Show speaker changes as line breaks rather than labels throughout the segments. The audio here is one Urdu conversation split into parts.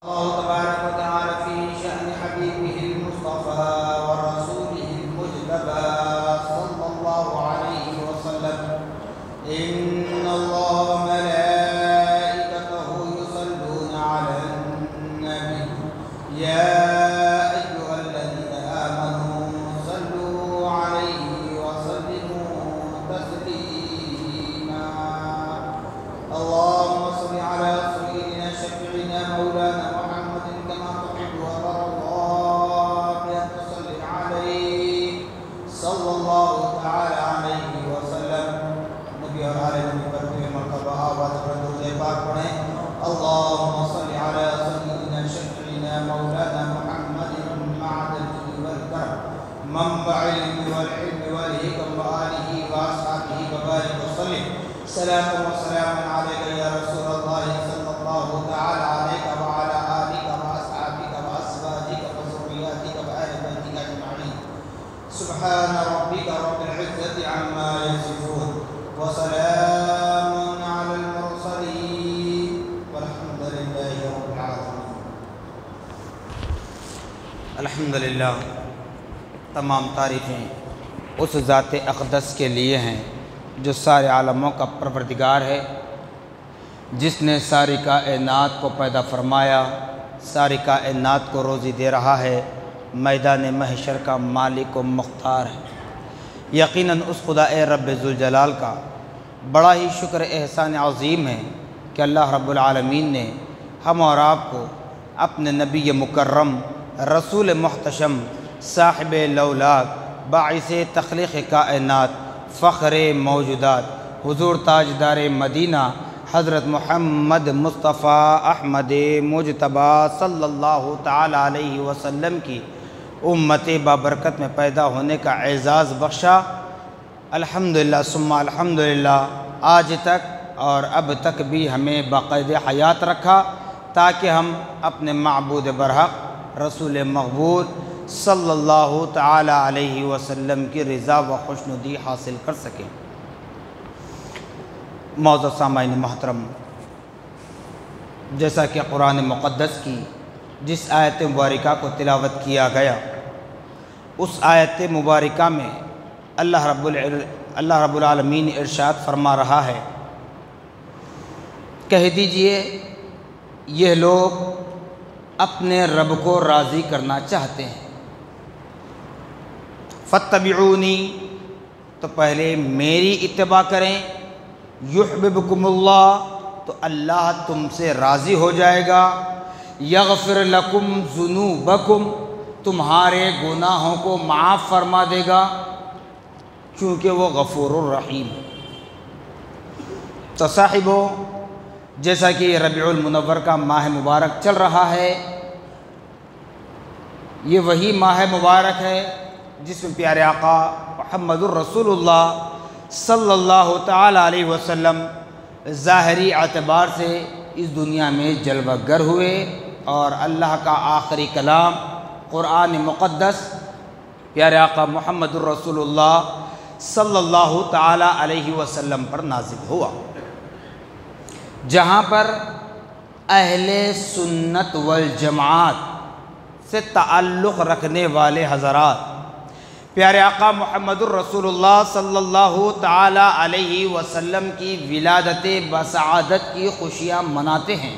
الله تبارك وتعالى في شأن حبيبه المصطفى ورسوله المجتبى صلى الله عليه وسلم إن الله وملائكته يصلون على النبي يا أيها الذين آمنوا صلوا عليه وسلموا تسليما اللهم صل على سيدنا شفيعنا مولانا محمد كما تحب وترضى بأن تصلي عليه صلى الله تعالى عليه وسلم نبی اور آل نبی پر کوئی مرتبہ آباد پر درود پاک پڑھیں اللهم صل على سيدنا شفيعنا مولانا محمد معدن الجود والكرم منبع العلم والحلم والحكم وآله وأصحابه وبارك وسلم صلاة وسلام عليك يا رسول الله صلى الله تعالى عليك وعلى آلك وأصحابك وأزواجك وذرياتك وآل بيتك أجمعين سبحان ربك رب العزة عما يصفون وسلام على المرسلين والحمد لله رب العالمين الحمدللہ تمام تعریفیں اس ذات اقدس کے لیے ہیں جو سارے عالموں کا پروردگار ہے، جس نے ساری کائنات کو پیدا فرمایا، ساری کائنات کو روزی دے رہا ہے، میدان محشر کا مالک و مختار ہے۔ یقیناً اس خدا رب ذوالجلال کا بڑا ہی شکر احسان عظیم ہے کہ اللہ رب العالمین نے ہم اور آپ کو اپنے نبی مکرم، رسول محتشم، صاحب لولاک، باعث تخلیق کائنات، فخر موجودات، حضور تاجدار مدینہ حضرت محمد مصطفیٰ احمد مجتبیٰ صلی اللہ تعالی علیہ وسلم کی امت بابرکت میں پیدا ہونے کا اعزاز بخشا۔ الحمدللہ ثم الحمدللہ آج تک اور اب تک بھی ہمیں باقاعدہ حیات رکھا تاکہ ہم اپنے معبود برحق رسول مقبول صلی اللہ تعالی علیہ وسلم کی رضا و خوشنودی حاصل کر سکیں۔ معزز سامعین محترم، جیسا کہ قرآن مقدس کی جس آیت مبارکہ کو تلاوت کیا گیا، اس آیت مبارکہ میں اللہ رب العالمین ارشاد فرما رہا ہے، کہہ دیجئے یہ لوگ اپنے رب کو راضی کرنا چاہتے ہیں، فاتبعونی تو پہلے میری اتباع کریں، یحببکم اللہ تو اللہ تم سے راضی ہو جائے گا، یغفر لکم ذنوبکم تمہارے گناہوں کو معاف فرما دے گا کیونکہ وہ غفور الرحیم ہے۔ تو صاحبو، جیسا کہ ربیع المنور کا ماہ مبارک چل رہا ہے، یہ وہی ماہ مبارک ہے جس میں پیارے آقا محمد الرسول اللہ صلی اللہ تعالی علیہ وسلم ظاہری اعتبار سے اس دنیا میں جلوہ گر ہوئے اور اللہ کا آخری کلام قرآن مقدس پیارے آقا محمد الرسول اللہ صلی اللہ تعالی علیہ وسلم پر نازل ہوا، جہاں پر اہل سنت والجماعت سے تعلق رکھنے والے حضرات پیارے آقا محمد الرسول اللہ صلی اللہ تعالی علیہ وسلم کی ولادت بسعادت کی خوشیاں مناتے ہیں۔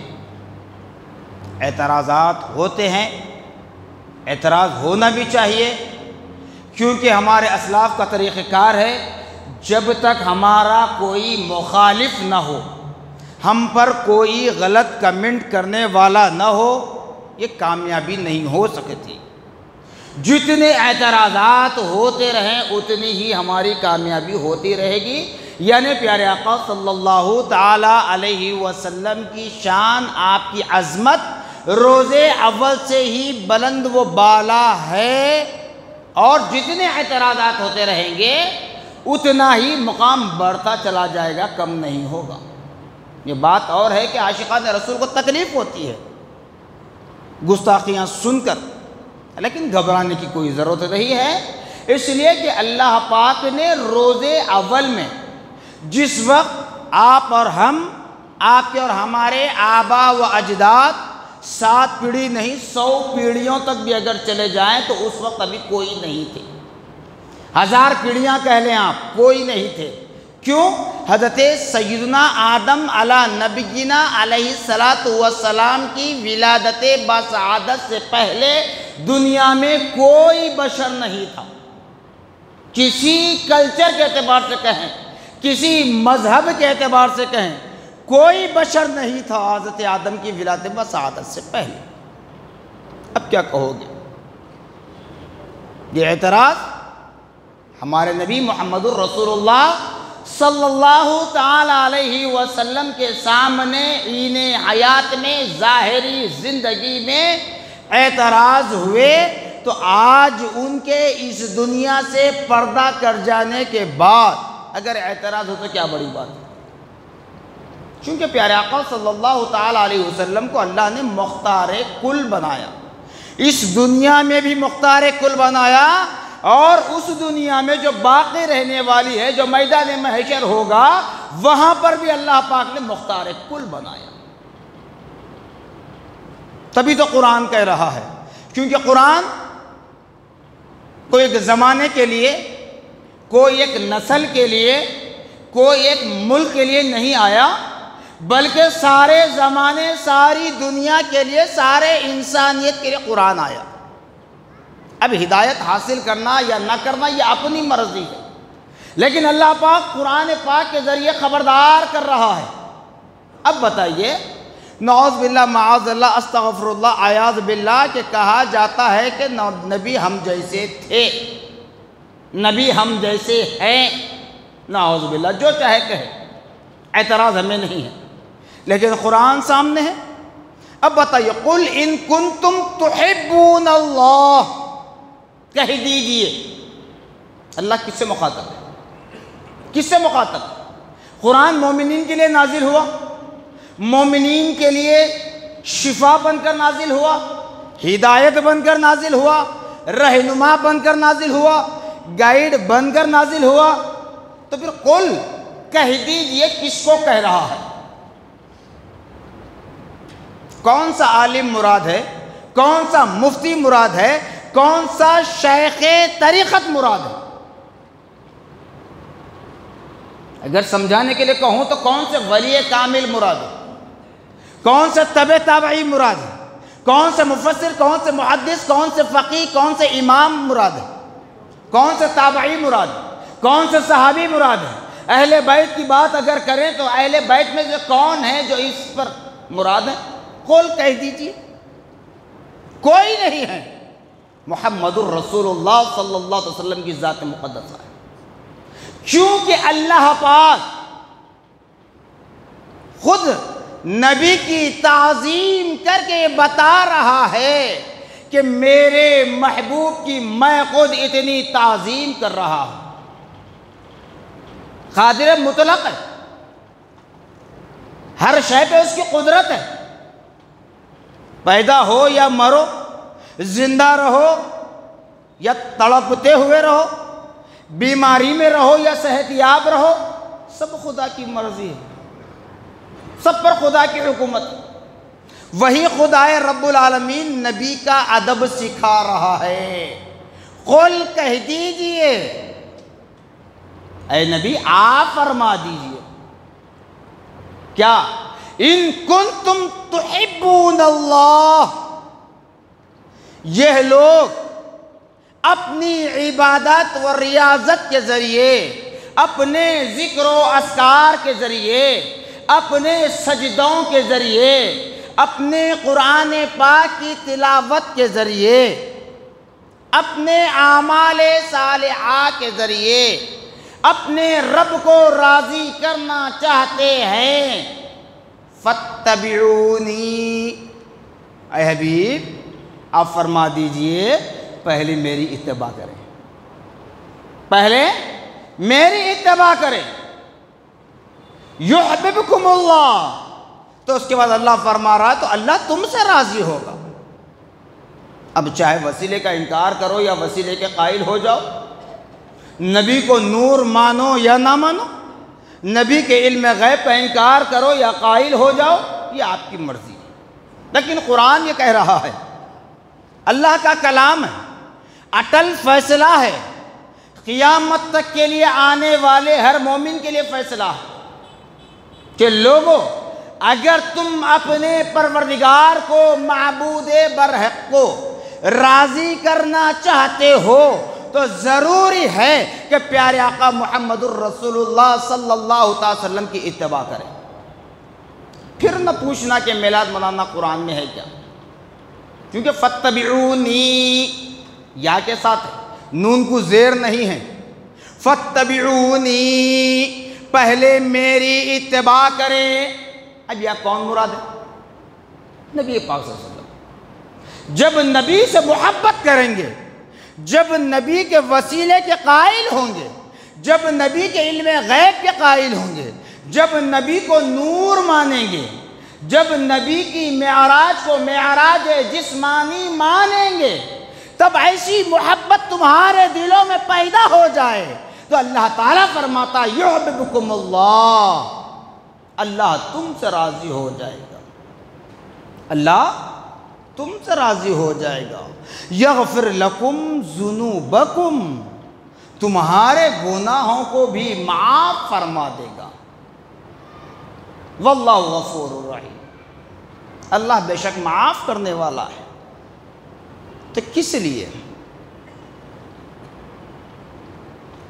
اعتراضات ہوتے ہیں، اعتراض ہونا بھی چاہیے، کیونکہ ہمارے اسلاف کا طریقہ کار ہے جب تک ہمارا کوئی مخالف نہ ہو، ہم پر کوئی غلط کمنٹ کرنے والا نہ ہو، یہ کامیابی نہیں ہو سکتی۔ جتنے اعتراضات ہوتے رہیں اتنی ہی ہماری کامیابی ہوتی رہے گی، یعنی پیارے آقا صلی اللہ تعالی علیہ وسلم کی شان، آپ کی عظمت روز اول سے ہی بلند و بالا ہے، اور جتنے اعتراضات ہوتے رہیں گے اتنا ہی مقام بڑھتا چلا جائے گا، کم نہیں ہوگا۔ یہ بات اور ہے کہ عاشقان رسول کو تکلیف ہوتی ہے گستاخیاں سن کر، لیکن گھبرانے کی کوئی ضرورت نہیں ہے، اس لیے کہ اللہ پاک نے روز اول میں جس وقت آپ اور ہم، آپ کے اور ہمارے آبا و اجداد 7 پیڑھی نہیں 100 پیڑھیوں تک بھی اگر چلے جائیں تو اس وقت ابھی کوئی نہیں تھے. 1000 پیڑھیاں کہہ لیں آپ، کوئی نہیں تھے. کیوں؟ حضرت سیدنا آدم علی نبینا علیہ السلام کی ولادت بسعادت سے پہلے دنیا میں کوئی بشر نہیں تھا. کسی کلچر کے اعتبار سے کہیں، کسی مذہب کے اعتبار سے کہیں، کوئی بشر نہیں تھا حضرت آدم کی ولادت بسعادت سے پہلے. اب کیا کہو گے؟ یہ اعتراض ہمارے نبی محمد الرسول اللہ صلی اللہ تعالی علیہ وسلم کے سامنے عین حیات میں، ظاہری زندگی میں اعتراض ہوئے، تو آج ان کے اس دنیا سے پردہ کر جانے کے بعد اگر اعتراض ہو تو کیا بڑی بات ہے. چونکہ پیارے آقا صلی اللہ تعالی علیہ وسلم کو اللہ نے مختار کل بنایا، اس دنیا میں بھی مختار کل بنایا، اور اس دنیا میں جو باقی رہنے والی ہے، جو میدان محشر ہوگا، وہاں پر بھی اللہ پاک نے مختار کل بنایا. تبھی تو قرآن کہہ رہا ہے، کیونکہ قرآن کوئی ایک زمانے کے لیے، کوئی ایک نسل کے لیے، کوئی ایک ملک کے لیے نہیں آیا، بلکہ سارے زمانے، ساری دنیا کے لیے، سارے انسانیت کے لیے قرآن آیا. اب ہدایت حاصل کرنا یا نہ کرنا یہ اپنی مرضی ہے، لیکن اللہ پاک قرآن پاک کے ذریعے خبردار کر رہا ہے. اب بتائیے، نعوذ باللہ معاذ اللہ استغفر اللہ اعاذ باللہ، کہ کہا جاتا ہے کہ نبی ہم جیسے تھے، نبی ہم جیسے ہیں، نعوذ باللہ، جو چاہے کہے، اعتراض ہمیں نہیں ہے، لیکن قرآن سامنے ہے. اب بتائیے، قل ان کنتم تحبون اللہ، کہہ دیجئے. اللہ کس سے مخاطب ہے؟ کس سے مخاطب ہے؟ قرآن مومنین کے لیے نازل ہوا، مومنین کے لیے شفا بن کر نازل ہوا، ہدایت بن کر نازل ہوا، رہنما بن کر نازل ہوا، گائیڈ بن کر نازل ہوا. تو پھر قل، کہہ دیجئے، کس کو کہہ رہا ہے؟ کون سا عالم مراد ہے؟ کون سا مفتی مراد ہے؟ کون سا شیخ طریقت مراد ہے؟ اگر سمجھانے کے لیے کہوں تو کون سے ولی کامل مراد ہے؟ کون سے تبع تابعی مراد ہے؟ کون سے مفسر، کون سے محدث، کون سے فقیہ، کون سے امام مراد ہے؟ کون سے تابعی مراد ہے؟ کون سے صحابی مراد ہے؟ اہل بیت کی بات اگر کریں تو اہل بیت میں سے کون ہے جو اس پر مراد ہے؟ قول کہہ دیجئے، کوئی نہیں ہے. محمد الرسول اللہ صلی اللہ علیہ وسلم کی ذات مقدسہ ہے. کیونکہ اللہ پاک خود نبی کی تعظیم کر کے بتا رہا ہے کہ میرے محبوب کی میں خود اتنی تعظیم کر رہا ہوں. قادر مطلق ہے، ہر شے پہ اس کی قدرت ہے. پیدا ہو یا مرو، زندہ رہو یا تڑپتے ہوئے رہو، بیماری میں رہو یا صحت یاب رہو، سب خدا کی مرضی ہے، سب پر خدا کی حکومت ہے. وہی خدا رب العالمین نبی کا ادب سکھا رہا ہے. قل، کہہ دیجئے، اے نبی آپ فرما دیجئے، کیا؟ ان کنتم تحبون اللہ، یہ لوگ اپنی عبادت و ریاضت کے ذریعے، اپنے ذکر و اذکار کے ذریعے، اپنے سجدوں کے ذریعے، اپنے قرآن پاک کی تلاوت کے ذریعے، اپنے اعمال صالحہ کے ذریعے اپنے رب کو راضی کرنا چاہتے ہیں. فاتبعونی، اے حبیب آپ فرما دیجئے پہلے میری اتباع کریں، پہلے میری اتباع کریں. یحببکم اللہ، تو اس کے بعد اللہ فرما رہا ہے تو اللہ تم سے راضی ہوگا. اب چاہے وسیلے کا انکار کرو یا وسیلے کے قائل ہو جاؤ، نبی کو نور مانو یا نہ مانو، نبی کے علم غیب کا انکار کرو یا قائل ہو جاؤ، یہ آپ کی مرضی ہے. لیکن قرآن یہ کہہ رہا ہے، اللہ کا کلام ہے، اٹل فیصلہ ہے، قیامت تک کے لیے آنے والے ہر مومن کے لیے فیصلہ ہے کہ لوگوں، اگر تم اپنے پروردگار کو، معبود برحق کو راضی کرنا چاہتے ہو تو ضروری ہے کہ پیارے آقا محمد الرسول اللہ صلی اللہ علیہ وسلم کی اتباع کریں۔ پھر نہ پوچھنا کہ میلاد منانا قرآن میں ہے کیا، کیونکہ فاتبعونی یا کے ساتھ نون کو زیر نہیں ہے، فاتبعونی، پہلے میری اتباع کریں۔ اب یہ کون مراد ہے؟ نبی پاک صلی اللہ علیہ وسلم۔ جب نبی سے محبت کریں گے، جب نبی کے وسیلے کے قائل ہوں گے، جب نبی کے علم غیب کے قائل ہوں گے، جب نبی کو نور مانیں گے، جب نبی کی معراج کو معراج جسمانی مانیں گے، تب ایسی محبت تمہارے دلوں میں پیدا ہو جائے تو اللہ تعالیٰ فرماتا یحببکم اللہ، اللہ تم سے راضی ہو جائے گا، اللہ تم سے راضی ہو جائے گا، یغفر لکم ذنوبکم، تمہارے گناہوں کو بھی معاف فرما دے گا، واللہ غفور الرحیم، اللہ بے شک معاف کرنے والا ہے۔ تو کس لیے؟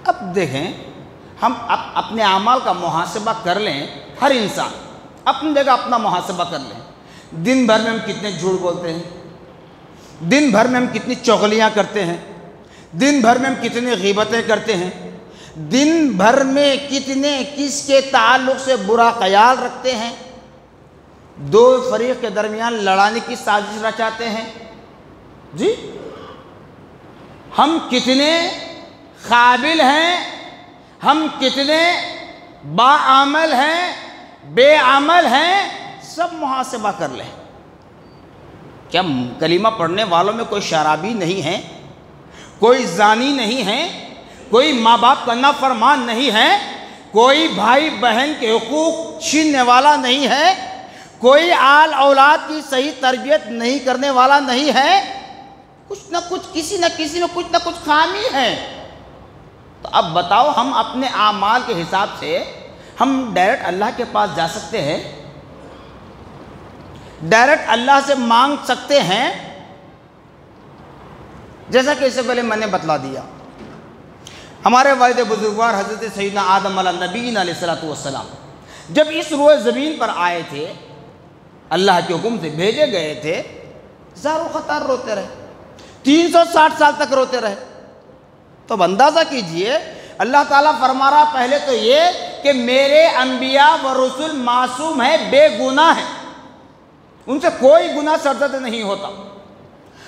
اب دیکھیں، ہم اپنے اعمال کا محاسبہ کر لیں، ہر انسان اپنی جگہ اپنا محاسبہ کر لیں۔ دن بھر میں ہم کتنے جھوٹ بولتے ہیں، دن بھر میں ہم کتنی چغلیاں کرتے ہیں، دن بھر میں ہم کتنی غیبتیں کرتے ہیں، دن بھر میں کتنے کس کے تعلق سے برا خیال رکھتے ہیں، دو فریق کے درمیان لڑانے کی سازش رچاتے ہیں، جی ہم کتنے قابل ہیں، ہم کتنے باعمل ہیں، بے عمل ہیں، سب محاسبہ کر لیں۔ کیا کلمہ پڑھنے والوں میں کوئی شرابی نہیں ہے، کوئی زانی نہیں ہے، کوئی ماں باپ کا نافرمان نہیں ہے، کوئی بھائی بہن کے حقوق چھیننے والا نہیں ہے، کوئی آل اولاد کی صحیح تربیت نہیں کرنے والا نہیں ہے؟ کچھ نہ کچھ، کسی نہ کسی میں کچھ نہ کچھ خامی ہے۔ تو اب بتاؤ، ہم اپنے اعمال کے حساب سے ہم ڈائریکٹ اللہ کے پاس جا سکتے ہیں، ڈائریکٹ اللہ سے مانگ سکتے ہیں؟ جیسا کہ اس سے پہلے میں نے بتلا دیا، ہمارے والد بزرگوار حضرت سیدنا آدم علیہ نبینا علیہ السلام جب اس روئے زمین پر آئے تھے، اللہ کے حکم سے بھیجے گئے تھے، زارو خطار روتے رہے، 360 سال تک روتے رہے۔ تو اب اندازہ کیجئے، اللہ تعالیٰ فرما رہا پہلے تو یہ کہ میرے انبیاء و رسول معصوم ہیں، بے گناہ ہیں، ان سے کوئی گناہ سرزد نہیں ہوتا،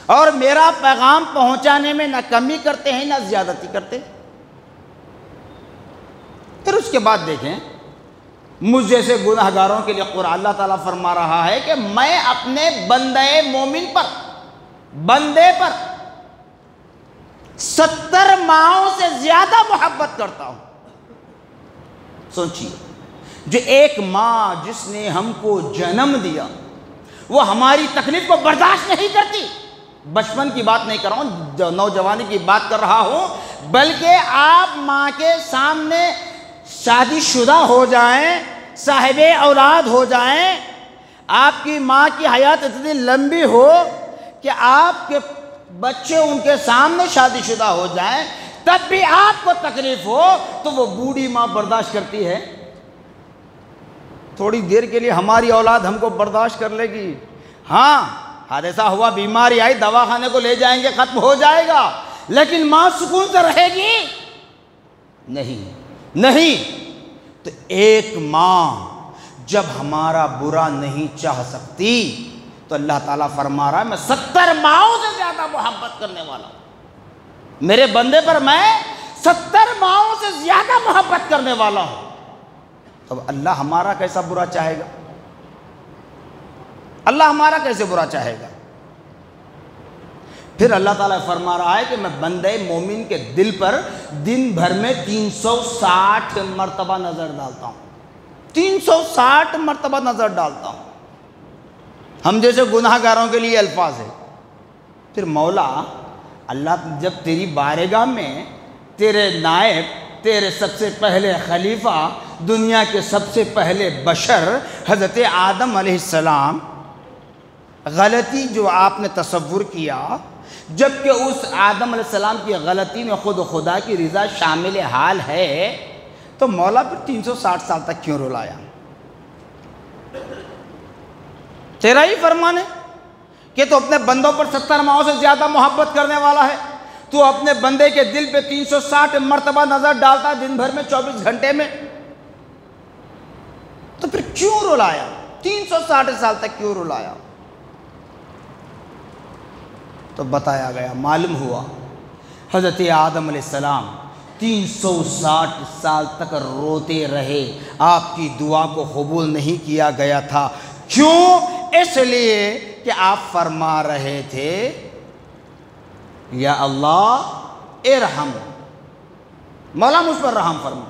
اور میرا پیغام پہنچانے میں نہ کمی کرتے ہیں نہ زیادتی کرتے۔ پھر اس کے بعد دیکھیں، مجھ جیسے گناہگاروں کے لیے قرآن اللہ تعالیٰ فرما رہا ہے کہ میں اپنے بندے مومن پر، بندے پر 70 ماؤں سے زیادہ محبت کرتا ہوں۔ سوچیے، جو ایک ماں جس نے ہم کو جنم دیا، وہ ہماری تکلیف کو برداشت نہیں کرتی، بچپن کی بات نہیں کر رہا ہوں، نوجوانی کی بات کر رہا ہوں، بلکہ آپ ماں کے سامنے شادی شدہ ہو جائیں، صاحب اولاد ہو جائیں، آپ کی ماں کی حیات اتنی لمبی ہو کہ آپ کے بچے ان کے سامنے شادی شدہ ہو جائیں، تب بھی آپ کو تکلیف ہو تو وہ بوڑھی ماں برداشت کرتی ہے؟ تھوڑی دیر کے لیے ہماری اولاد ہم کو برداشت کر لے گی، ہاں حادثہ ہوا، بیماری آئی، دواخانے کو لے جائیں گے، ختم ہو جائے گا، لیکن ماں سکون سے رہے گی؟ نہیں۔ تو ایک ماں جب ہمارا برا نہیں چاہ سکتی تو اللہ تعالیٰ فرما رہا ہے میں 70 ماؤں سے زیادہ محبت کرنے والا ہوں، میرے بندے پر میں 70 ماؤں سے زیادہ محبت کرنے والا ہوں۔ تو اللہ ہمارا کیسا برا چاہے گا؟ اللہ ہمارا کیسے برا چاہے گا؟ پھر اللہ تعالیٰ فرما رہا ہے کہ میں بندے مومن کے دل پر دن بھر میں 360 مرتبہ نظر ڈالتا ہوں، 360 مرتبہ نظر ڈالتا ہوں۔ ہم جیسے گناہ گاروں کے لیے الفاظ ہے۔ پھر مولا اللہ جب تیری بارگاہ میں تیرے نائب، تیرے سب سے پہلے خلیفہ، دنیا کے سب سے پہلے بشر حضرت آدم علیہ السلام، غلطی جو آپ نے تصور کیا، جبکہ اس آدم علیہ السلام کی غلطی میں خود خدا کی رضا شامل حال ہے، تو مولا پھر 360 سال تک کیوں رلایا؟ تیرا ہی فرمان ہے کہ تو اپنے بندوں پر 70 ماہوں سے زیادہ محبت کرنے والا ہے، تو اپنے بندے کے دل پہ 360 مرتبہ نظر ڈالتا ہے دن بھر میں، 24 گھنٹے میں، تو پھر کیوں رلایا؟ 360 سال تک کیوں رلایا؟ تو بتایا گیا، معلوم ہوا حضرت آدم علیہ السلام 360 سال تک روتے رہے، آپ کی دعا کو قبول نہیں کیا گیا تھا۔ کیوں؟ اس لیے کہ آپ فرما رہے تھے یا اللہ ارحم، مولا مجھ پر رحم فرما،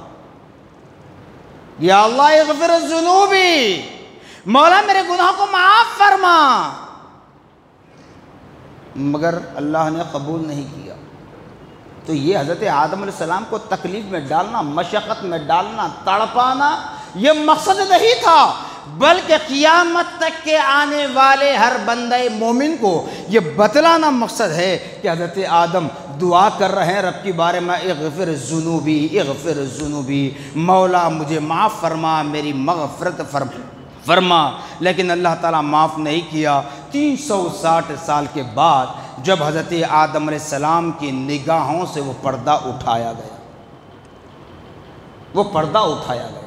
یا اللہ اغفر الذنوبی، مولا میرے گناہ کو معاف فرما، مگر اللہ نے قبول نہیں کیا۔ تو یہ حضرت آدم علیہ السلام کو تکلیف میں ڈالنا، مشقت میں ڈالنا، تڑپانا، یہ مقصد نہیں تھا، بلکہ قیامت تک کے آنے والے ہر بندہ مومن کو یہ بتلانا مقصد ہے کہ حضرت آدم دعا کر رہے ہیں رب کی بارے میں، اغفر الذنوبی اغفر الذنوبی، مولا مجھے معاف فرما، میری مغفرت فرما، لیکن اللہ تعالیٰ معاف نہیں کیا۔ 360 سال کے بعد جب حضرت آدم علیہ السلام کی نگاہوں سے وہ پردہ اٹھایا گیا، وہ پردہ اٹھایا گیا۔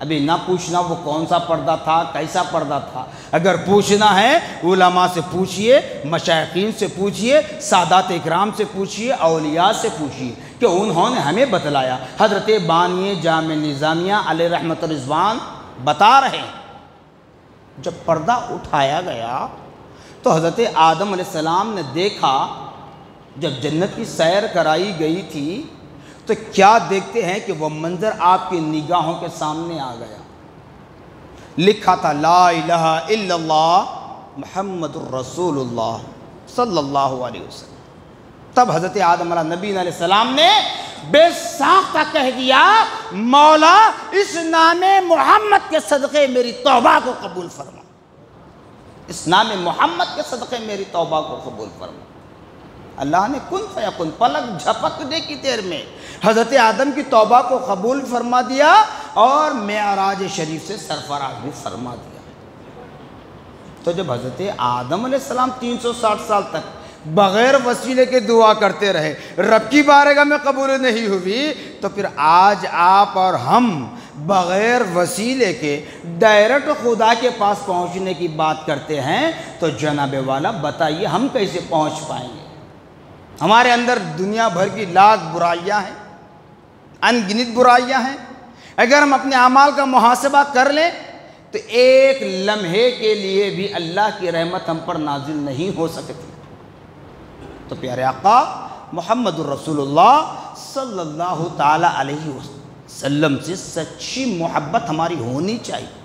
ابھی نہ پوچھنا وہ کون سا پردہ تھا، کیسا پردہ تھا، اگر پوچھنا ہے علماء سے پوچھئے، مشائخین سے پوچھئے، سادات اکرام سے پوچھئے، اولیاء سے پوچھئے کہ انہوں نے ہمیں بتلایا۔ حضرت بانی جامع نظامیہ علیہ رحمت رضوان بتا رہے ہیں جب پردہ اٹھایا گیا تو حضرت آدم علیہ السلام نے دیکھا، جب جنت کی سیر کرائی گئی تھی تو کیا دیکھتے ہیں کہ وہ منظر آپ کی نگاہوں کے سامنے آ گیا، لکھا تھا لا الہ الا اللہ محمد الرسول اللہ صلی اللہ علیہ وسلم۔ تب حضرت آدم علیہ السلام نے بے ساختہ کہہ دیا، مولا اس نام محمد کے صدقے میری توبہ کو قبول فرما، اس نام محمد کے صدقے میری توبہ کو قبول فرما۔ اللہ نے کن فیکن، پلک جھپکنے کی دیر میں حضرت آدم کی توبہ کو قبول فرما دیا اور معراج شریف سے سرفراز بھی فرما دیا۔ تو جب حضرت آدم علیہ السلام 360 سال تک بغیر وسیلے کے دعا کرتے رہے، رب کی بارگاہ میں قبول نہیں ہوئی، تو پھر آج آپ اور ہم بغیر وسیلے کے ڈائریکٹ خدا کے پاس پہنچنے کی بات کرتے ہیں، تو جناب والا بتائیے ہم کیسے پہنچ پائیں گے؟ ہمارے اندر دنیا بھر کی لاکھ برائیاں ہیں، ان گنت برائیاں ہیں، اگر ہم اپنے اعمال کا محاسبہ کر لیں تو ایک لمحے کے لیے بھی اللہ کی رحمت ہم پر نازل نہیں ہو سکتی۔ تو پیارے آقا محمد الرسول اللہ صلی اللہ تعالیٰ علیہ وسلم سے سچی محبت ہماری ہونی چاہیے،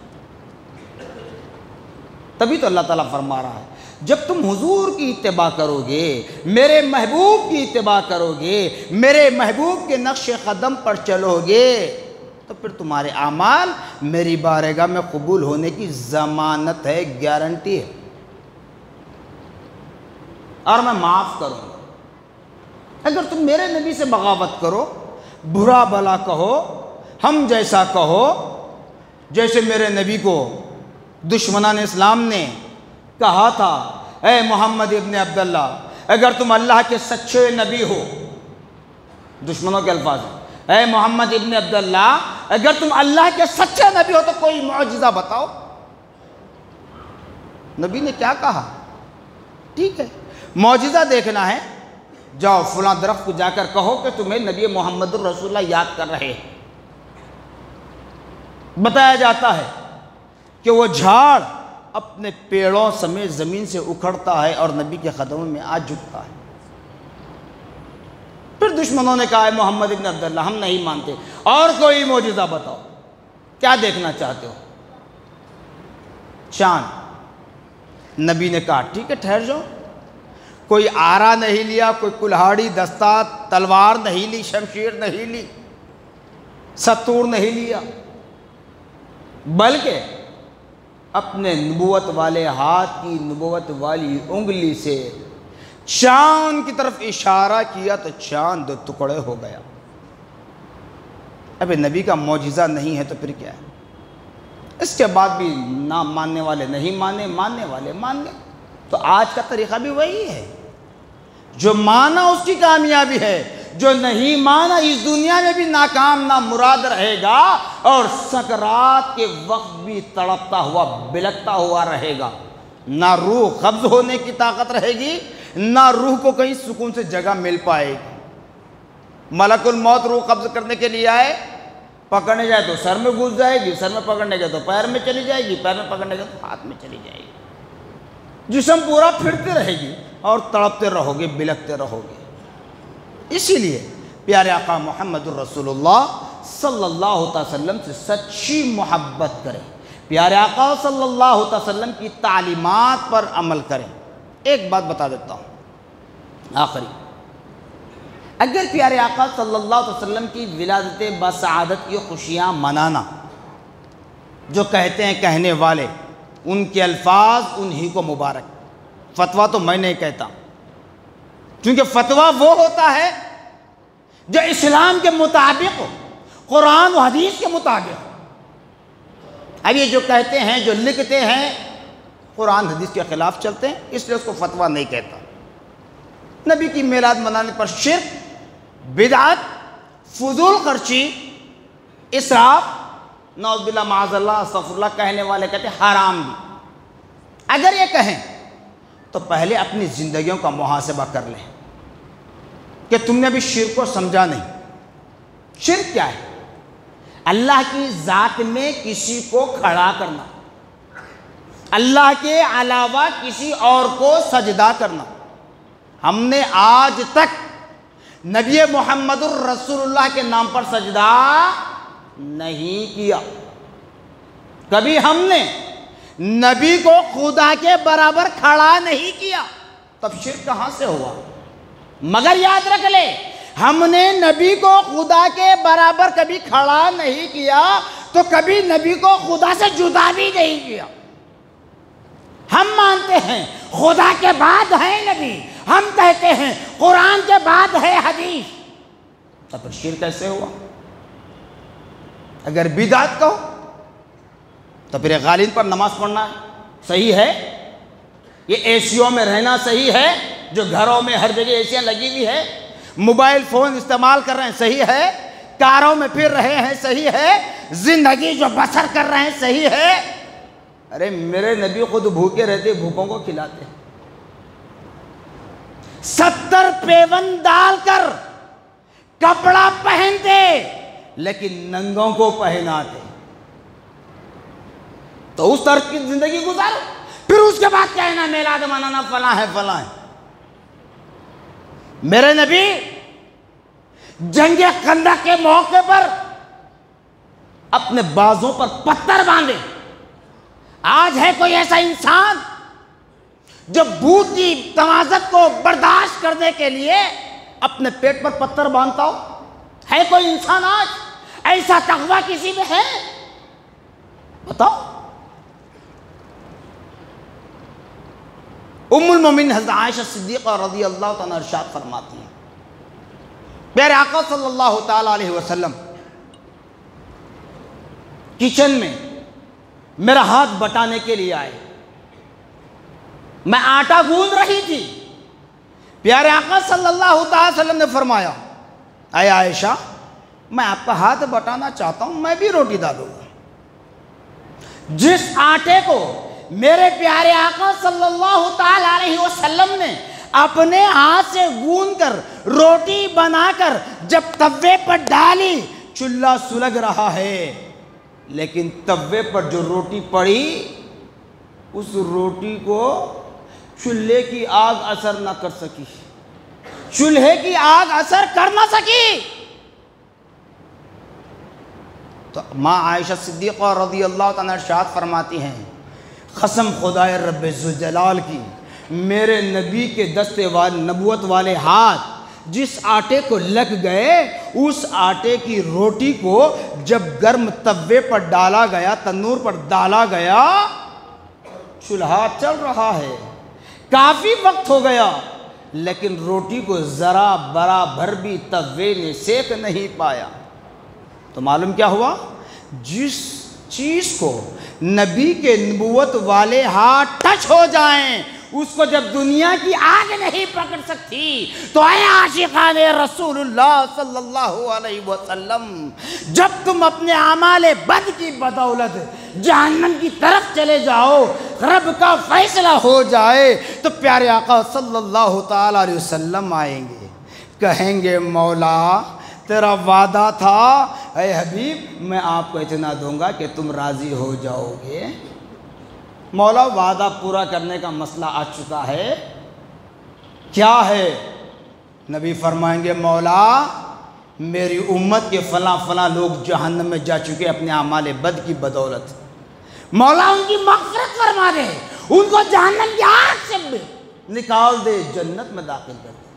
تبھی تو اللہ تعالیٰ فرما رہا ہے جب تم حضور کی اتباع کرو گے، میرے محبوب کی اتباع کرو گے، میرے محبوب کے نقش قدم پر چلو گے، تو پھر تمہارے اعمال میری بارگاہ میں قبول ہونے کی ضمانت ہے، گارنٹی ہے، اور میں معاف کروں گا۔ اگر تم میرے نبی سے بغاوت کرو، برا بھلا کہو، ہم جیسا کہو، جیسے میرے نبی کو دشمنان اسلام نے کہا تھا، اے محمد ابن عبداللہ اگر تم اللہ کے سچے نبی ہو، دشمنوں کے الفاظ ہیں، اے محمد ابن عبداللہ اگر تم اللہ کے سچے نبی ہو تو کوئی معجزہ بتاؤ۔ نبی نے کیا کہا؟ ٹھیک ہے معجزہ دیکھنا ہے، جاؤ فلاں درخت کو جا کر کہو کہ تمہیں نبی محمد الرسول اللہ یاد کر رہے ہیں۔ بتایا جاتا ہے کہ وہ جھاڑ اپنے پیڑوں سمیت زمین سے اکھڑتا ہے اور نبی کے قدموں میں آ جھکتا ہے۔ پھر دشمنوں نے کہا ہے محمد ابن عبداللہ ہم نہیں مانتے، اور کوئی معجزہ بتاؤ، کیا دیکھنا چاہتے ہو؟ چاند، نبی نے کہا ٹھیک ہے ٹھہر جاؤ. کوئی آرا نہیں لیا, کوئی کلہاڑی دستہ تلوار نہیں لی, شمشیر نہیں لی, ستور نہیں لیا, بلکہ اپنے نبوت والے ہاتھ کی نبوت والی انگلی سے چاند کی طرف اشارہ کیا تو چاند 2 ٹکڑے ہو گیا. اب نبی کا معجزہ نہیں ہے تو پھر کیا ہے؟ اس کے بعد بھی نہ ماننے والے نہیں مانے, ماننے والے مان گئے. تو آج کا طریقہ بھی وہی ہے, جو مانا اس کی کامیابی ہے, جو نہیں مانا اس دنیا میں بھی ناکام نہ مراد رہے گا اور سکرات کے وقت بھی تڑپتا ہوا بلکتا ہوا رہے گا. نہ روح قبض ہونے کی طاقت رہے گی, نہ روح کو کہیں سکون سے جگہ مل پائے گی. ملک الموت روح قبض کرنے کے لیے آئے, پکڑنے جائے تو سر میں گھس جائے گی, سر میں پکڑنے گئے تو پیر میں چلی جائے گی, پیر میں پکڑنے گئے تو ہاتھ میں چلی جائے گی. جسم پورا پھرتے رہے گی اور تڑپتے رہو گے, بلکتے رہو گے. اسی لیے پیارے آقا محمد الرسول اللہ صلی اللہ علیہ وسلم سے سچی محبت کریں, پیارے آقا صلی اللہ علیہ وسلم کی تعلیمات پر عمل کریں. ایک بات بتا دیتا ہوں آخری, اگر پیارے آقا صلی اللہ علیہ وسلم کی ولادت بسعادت کی خوشیاں منانا, جو کہتے ہیں کہنے والے, ان کے الفاظ انہی کو مبارک. فتویٰ تو میں نہیں کہتا, کیونکہ فتویٰ وہ ہوتا ہے جو اسلام کے مطابق ہو, قرآن و حدیث کے مطابق ہو. اب یہ جو کہتے ہیں, جو لکھتے ہیں, قرآن حدیث کے خلاف چلتے ہیں, اس لیے اس کو فتویٰ نہیں کہتا. نبی کی میلاد منانے پر شرک, بدعت, فضول خرچی, اسراف, نعوذ باللہ معاذ اللہ استغفر اللہ کہنے والے کہتے ہیں حرام بھی. اگر یہ کہیں تو پہلے اپنی زندگیوں کا محاسبہ کر لیں کہ تم نے ابھی شرک کو سمجھا نہیں. شرک کیا ہے؟ اللہ کی ذات میں کسی کو کھڑا کرنا, اللہ کے علاوہ کسی اور کو سجدہ کرنا. ہم نے آج تک نبی محمد الرسول اللہ کے نام پر سجدہ نہیں کیا. کبھی ہم نے نبی کو خدا کے برابر کھڑا نہیں کیا. تب شرک کہاں سے ہوا؟ مگر یاد رکھ لے, ہم نے نبی کو خدا کے برابر کبھی کھڑا نہیں کیا تو کبھی نبی کو خدا سے جدا بھی نہیں کیا. ہم مانتے ہیں خدا کے بعد ہے نبی, ہم کہتے ہیں قرآن کے بعد ہے حدیث. تو پھر شرک کیسے ہوا؟ اگر بدعت کہو تو پھر غالین پر نماز پڑھنا صحیح ہے, یہ اے سیوں میں رہنا صحیح ہے, جو گھروں میں ہر جگہ اے سیاں لگی ہوئی ہے, موبائل فون استعمال کر رہے ہیں صحیح ہے, کاروں میں پھر رہے ہیں صحیح ہے, زندگی جو بسر کر رہے ہیں صحیح ہے. ارے میرے نبی خود بھوکے رہتے, بھوکوں کو کھلاتے, 70 پیون ڈال کر کپڑا پہنتے لیکن ننگوں کو پہناتے. تو اس طرح کی زندگی گزارو, پھر اس کے بعد کہنا میلاد منانا فلاں ہے فلاں ہے. میرے نبی جنگ خندق کے موقع پر اپنے بازوں پر پتھر باندھے. آج ہے کوئی ایسا انسان جو بھوک کی تمازت کو برداشت کرنے کے لیے اپنے پیٹ پر پتھر باندھتا ہو؟ ہے کوئی انسان آج ایسا تقویٰ کسی میں ہے؟ بتاؤ. ام المومنین حضرت عائشہ صدیقہ رضی اللہ تعالیٰ ارشاد فرماتی ہیں, پیارے آقا صلی اللہ تعالیٰ علیہ وسلم کچن میں میرا ہاتھ بٹانے کے لیے آئے. میں آٹا گوندھ رہی تھی. پیارے آقا صلی اللہ تعالیٰ وسلم نے فرمایا, اے عائشہ میں آپ کا ہاتھ بٹانا چاہتا ہوں, میں بھی روٹی ڈالوں گا. جس آٹے کو میرے پیارے آقا صلی اللہ تعالیٰ علیہ وسلم نے اپنے ہاتھ سے گوندھ کر روٹی بنا کر جب توے پر ڈالی, چولہا سلگ رہا ہے, لیکن توے پر جو روٹی پڑی اس روٹی کو چولہے کی آگ اثر نہ کر سکی, چولہے کی آگ اثر کر نہ سکی. تو ماں عائشہ صدیقہ رضی اللہ تعالیٰ ارشاد فرماتی ہیں, قسم خدائے رب ذوالجلال کی، میرے نبی کے دستے والے نبوت والے ہاتھ جس آٹے کو لگ گئے، اس آٹے کی روٹی کو جب گرم توے پر ڈالا گیا، تنور پر ڈالا گیا، چولہا چل رہا ہے، کافی وقت ہو گیا، لیکن روٹی کو ذرا برابر بھی توے نے سیک نہیں پایا۔ تو معلوم کیا ہوا؟ جس چیز کو نبی کے نبوت والے ہاتھ ٹچ ہو جائیں، اس کو جب دنیا کی آگ نہیں پکڑ سکتی، تو اے عاشقان رسول اللہ صلی اللہ علیہ وسلم، جب تم اپنے اعمال بد کی بدولت جہنم کی طرف چلے جاؤ، رب کا فیصلہ ہو جائے، تو پیارے آقا صلی اللہ تعالی علیہ وسلم آئیں گے، کہیں گے مولا تیرا وعدہ تھا، اے حبیب میں آپ کو اتنا دوں گا کہ تم راضی ہو جاؤ گے۔ مولا وعدہ پورا کرنے کا مسئلہ آ چکا ہے، کیا ہے؟ نبی فرمائیں گے مولا میری امت کے فلاں فلاں لوگ جہنم میں جا چکے اپنے اعمال بد کی بدولت، مولا ان کی مغفرت فرما دے، ان کو جہنم کی آگ سے نکال دے، جنت میں داخل کر دے۔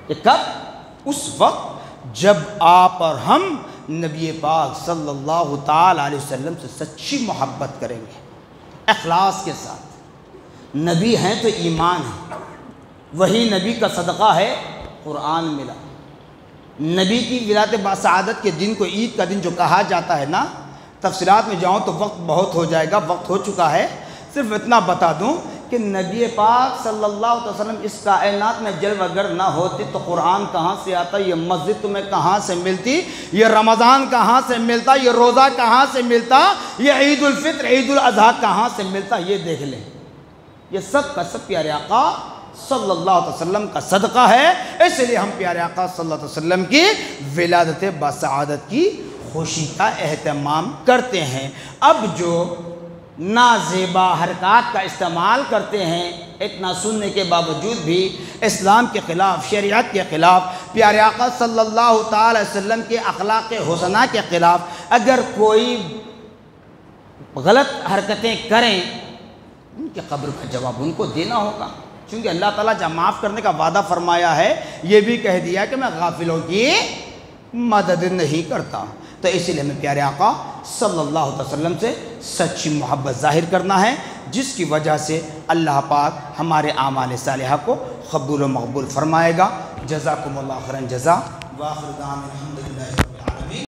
کہ کب؟ اس وقت جب آپ اور ہم نبی پاک صلی اللہ تعالی علیہ وسلم سے سچی محبت کریں گے، اخلاص کے ساتھ۔ نبی ہیں تو ایمان ہے، وہی نبی کا صدقہ ہے قرآن ملا۔ نبی کی ولادت باسعادت کے دن کو عید کا دن جو کہا جاتا ہے نا، تفصیلات میں جاؤں تو وقت بہت ہو جائے گا، وقت ہو چکا ہے، صرف اتنا بتا دوں کہ نبی پاک صلی اللہ علیہ وسلم اس کائنات میں جلوہ گر نہ ہوتی تو قرآن کہاں سے آتا، یہ مسجد تمہیں کہاں سے ملتی، یہ رمضان کہاں سے ملتا، یہ روزہ کہاں سے ملتا، یہ عید الفطر عید الاضحیٰ کہاں سے ملتا، یہ دیکھ لیں۔ یہ سب کا سب پیارے آقا صلی اللہ علیہ وسلم کا صدقہ ہے، اس لیے ہم پیارے آقا صلی اللہ علیہ وسلم کی ولادت باسعادت کی خوشی کا اہتمام کرتے ہیں۔ اب جو نازیبا حرکات کا استعمال کرتے ہیں، اتنا سننے کے باوجود بھی اسلام کے خلاف، شریعت کے خلاف، پیارے آقا صلی اللہ تعالی وسلم کے اخلاق حسنہ کے خلاف اگر کوئی غلط حرکتیں کریں، ان کے قبر کا جواب ان کو دینا ہوگا، چونکہ اللہ تعالیٰ جب معاف کرنے کا وعدہ فرمایا ہے، یہ بھی کہہ دیا کہ میں غافلوں کی مدد نہیں کرتا۔ تو اسی لیے ہمیں پیارے آقا صلی اللہ علیہ وسلم سے سچی محبت ظاہر کرنا ہے، جس کی وجہ سے اللہ پاک ہمارے اعمال صالحہ کو قبول و مقبول فرمائے گا۔ جزاکم اللہ خیرا جزا، وآخر دعوانا الحمد للہ۔